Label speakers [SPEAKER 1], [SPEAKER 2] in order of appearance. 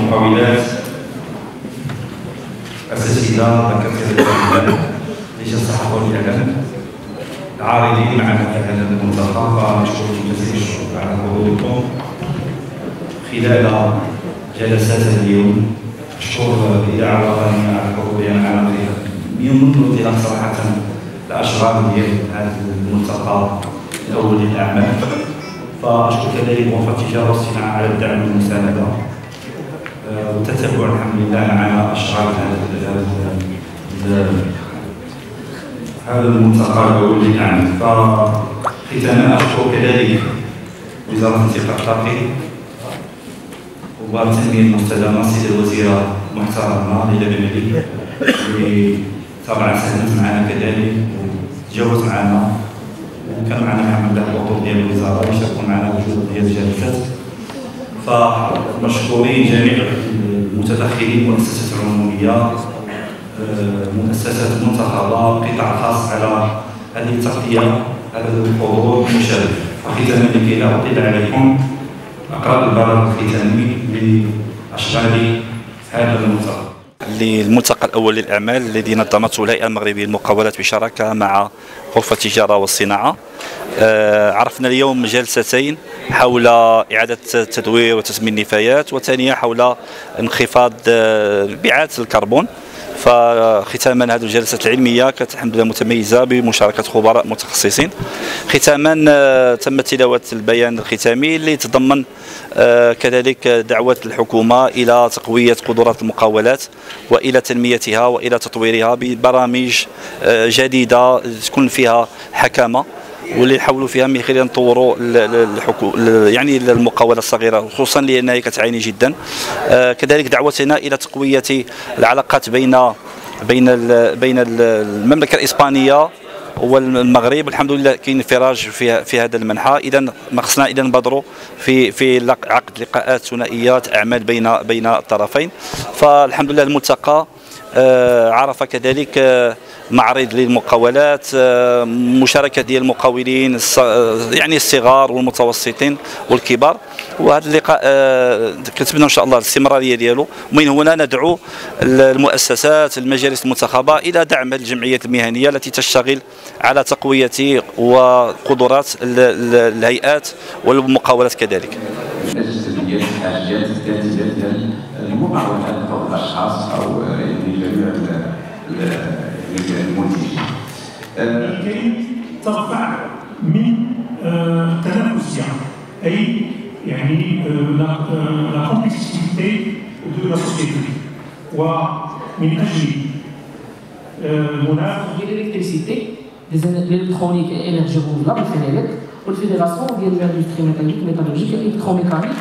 [SPEAKER 1] المقاولات، أساتذة دكاترة الإعلام، لجنة الصحة والإعلام، العارضين معنا في هذا الملتقى، فنشكركم جزيل الشكر على حضوركم خلال جلسات اليوم. أشكر الإذاعة الوطنية على حضورها معنا منذ انطلاق صراحة الأشغال ديال هذا الملتقى الأول للأعمال. فأشكر كذلك غرفة التجارة والصناعة على الدعم والمساندة وتتبع الحمد لله معنا أشغال هذا الملتقى الأول للأعمال. فختاما أشكر كذلك وزارة الانتقال الطاقي والتنمية المستدامة السيدة الوزيرة المحترمة ليلى بن علي، اللي طبعا ساهمت معنا كذلك وتجاوبت معنا، وكان معنا محمد الخطوط ديال الوزاره يشاركوا معنا بجزء ديال الجلسات. فمشكورين جميع المتدخلين، المؤسسات العموميه، مؤسسات منتخبه، القطاع الخاص على هذه التغطيه، هذا الحضور المشرف. وختاما لكي لا اطيل عليكم اقرا البرنامج الختامي لاشغال هذا الملتقى.
[SPEAKER 2] للملتقى الأول للأعمال الذي نظمته الهيئة المغربية للمقاولات بشراكة مع غرفة التجارة والصناعة. عرفنا اليوم جلستين حول إعادة تدوير وتسمين النفايات، وثانية حول انخفاض انبعاث الكربون. فختاما هذه الجلسات العلميه كانت الحمد لله متميزه بمشاركه خبراء متخصصين. ختاما تم تلاوه البيان الختامي اللي تضمن كذلك دعوه الحكومه الى تقويه قدرات المقاولات والى تنميتها والى تطويرها ببرامج جديده تكون فيها حكامه، واللي نحاولوا فيها من خلال نطوروا يعني المقاولة الصغيرة، خصوصا لأنها كتعاني جدا. كذلك دعوتنا إلى تقوية العلاقات بين المملكة الإسبانية والمغرب. الحمد لله كاين انفراج في هذا المنحى. إذا ما خصنا إذا نبادروا في عقد لقاءات ثنائيات أعمال بين الطرفين. فالحمد لله الملتقى عرف كذلك معرض للمقاولات، مشاركة ديال المقاولين يعني الصغار والمتوسطين والكبار، وهذا اللقاء كنتمنى ان شاء الله الاستمراريه ديالو. ومن هنا ندعو المؤسسات المجالس المنتخبه الى دعم الجمعيات المهنيه التي تشتغل على تقويه وقدرات الهيئات والمقاولات كذلك.
[SPEAKER 3] الجذريات الحاجيات الذاتيه ديال المقاولات او الاشخاص او جميع المنتجين
[SPEAKER 4] لكي ترفع من التنافسيه، اي يعني لا كومبيتيتيفيتي دو لا سوسيتي، ومن اجل المناخ
[SPEAKER 5] ديال الالكتريسيتي الالكترونيك انرجي رونوفلابل فينيلك والفيدراسيون ديال الاندستري ميتاليك ميتالورجيك الكتروميكانيك.